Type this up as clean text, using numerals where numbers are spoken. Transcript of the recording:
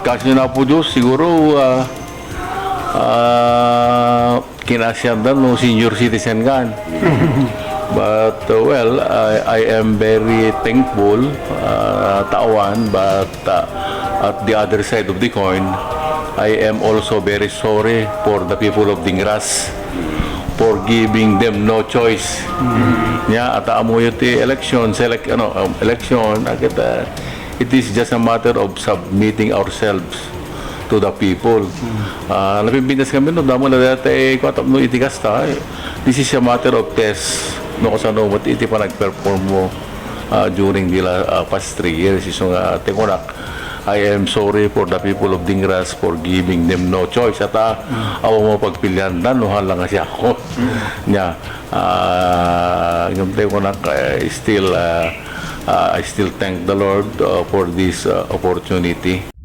Kasi na po Diyos, siguro kinasyandan no senior citizen kan. But well, I am very thankful, tawan, but at the other side of the coin, I am also very sorry for the people of Dingras for giving them no choice. Nya at amo yuti election, election, it is just a matter of submitting ourselves to the people. Napipindas kami no, damo na dati kwatap no itikas ta. This is a matter of test. No kasano mo iti pa nag-perform mo during the past 3 years. So tekunak, I am sorry for the people of Dingras for giving them no choice. At awa mo pagpilihan na, nuhan lang kasi ako. Nya, yung tekunak, I still thank the Lord for this opportunity.